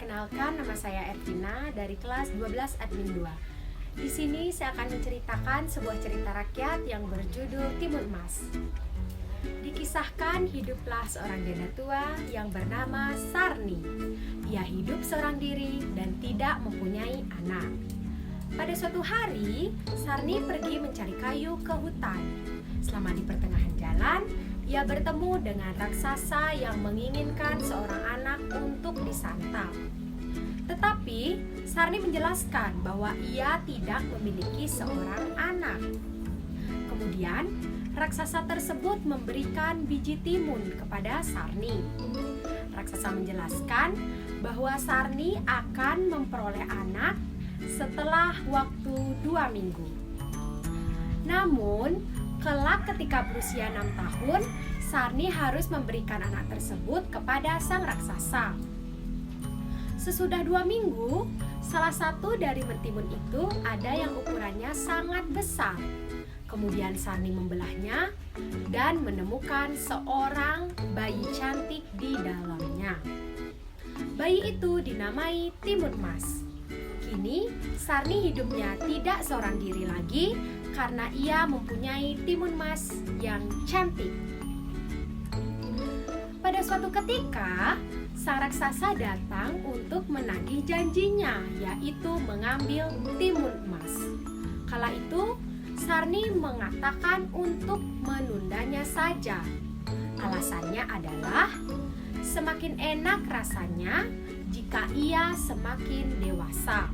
Perkenalkan, nama saya Ervina dari kelas 12 Admin 2. Di sini saya akan menceritakan sebuah cerita rakyat yang berjudul Timun Emas. Dikisahkan hiduplah seorang janda tua yang bernama Sarni. Ia hidup seorang diri dan tidak mempunyai anak. Pada suatu hari, Sarni pergi mencari kayu ke hutan. Selama di pertengahan jalan, ia bertemu dengan raksasa yang menginginkan seorang anak untuk disantap. Tetapi Sarni menjelaskan bahwa ia tidak memiliki seorang anak. Kemudian raksasa tersebut memberikan biji timun kepada Sarni. Raksasa menjelaskan bahwa Sarni akan memperoleh anak setelah waktu 2 minggu. Namun kelak ketika berusia 6 tahun, Sarni harus memberikan anak tersebut kepada sang raksasa. Sesudah 2 minggu, salah satu dari mentimun itu ada yang ukurannya sangat besar. Kemudian Sarni membelahnya dan menemukan seorang bayi cantik di dalamnya. Bayi itu dinamai Timun Emas. Kini Sarni hidupnya tidak seorang diri lagi karena ia mempunyai timun emas yang cantik. Pada suatu ketika, sang raksasa datang untuk menagih janjinya, yaitu mengambil timun emas. Kala itu, Sarni mengatakan untuk menundanya saja. Alasannya adalah semakin enak rasanya jika ia semakin dewasa.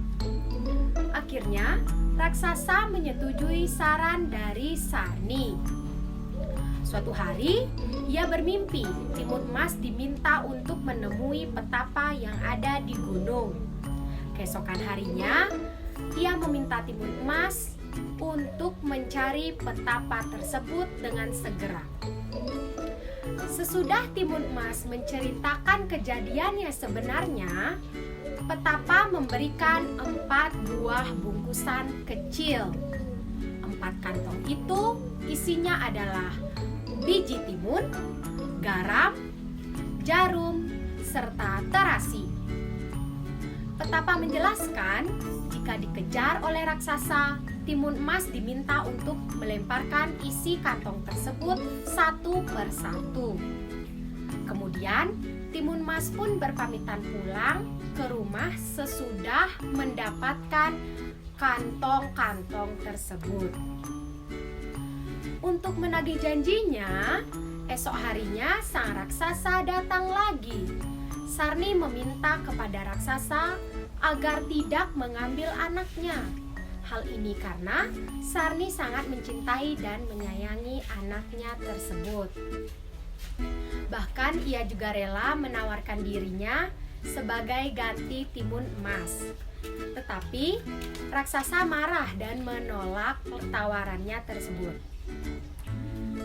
Akhirnya, raksasa menyetujui saran dari Sarni. Suatu hari, ia bermimpi timun emas diminta untuk menemui petapa yang ada di gunung. Keesokan harinya, ia meminta timun emas untuk mencari petapa tersebut dengan segera. Sesudah timun emas menceritakan kejadiannya sebenarnya, petapa memberikan 4 buah bungkusan kecil. 4 kantong itu isinya adalah biji timun, garam, jarum, serta terasi. Petapa menjelaskan jika dikejar oleh raksasa, timun emas diminta untuk melemparkan isi kantong tersebut satu persatu. Kemudian timun emas pun berpamitan pulang ke rumah sesudah mendapatkan kantong-kantong tersebut. Untuk menagih janjinya, esok harinya sang raksasa datang lagi. Sarni meminta kepada raksasa agar tidak mengambil anaknya. Hal ini karena Sarni sangat mencintai dan menyayangi anaknya tersebut. Bahkan ia juga rela menawarkan dirinya sebagai ganti timun emas. Tetapi raksasa marah dan menolak tawarannya tersebut.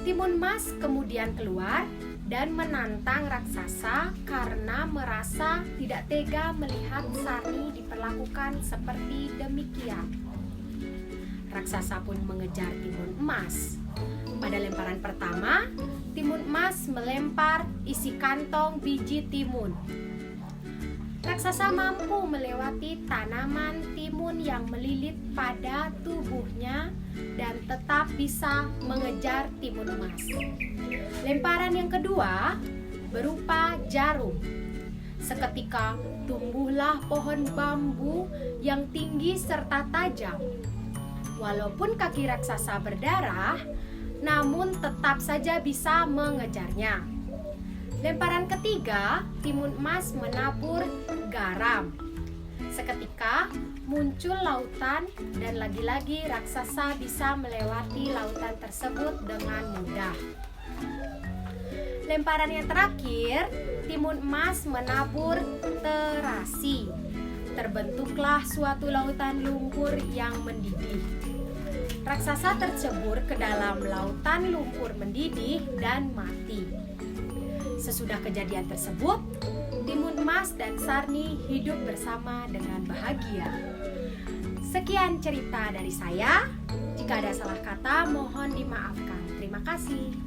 Timun emas kemudian keluar dan menantang raksasa karena merasa tidak tega melihat Sarni diperlakukan seperti demikian. Raksasa pun mengejar timun emas. Pada lemparan pertama, timun emas melempar isi kantong biji timun. Raksasa mampu melewati tanaman timun yang melilit pada tubuhnya dan tetap bisa mengejar timun emas. Lemparan yang kedua berupa jarum. Seketika tumbuhlah pohon bambu yang tinggi serta tajam. Walaupun kaki raksasa berdarah, namun tetap saja bisa mengejarnya. Lemparan ketiga, timun emas menabur garam. Seketika muncul lautan dan lagi-lagi raksasa bisa melewati lautan tersebut dengan mudah. Lemparan yang terakhir, timun emas menabur terasi. Terbentuklah suatu lautan lumpur yang mendidih. Raksasa tercebur ke dalam lautan lumpur mendidih dan mati. Sesudah kejadian tersebut, timun emas dan Sarni hidup bersama dengan bahagia. Sekian cerita dari saya. Jika ada salah kata, mohon dimaafkan. Terima kasih.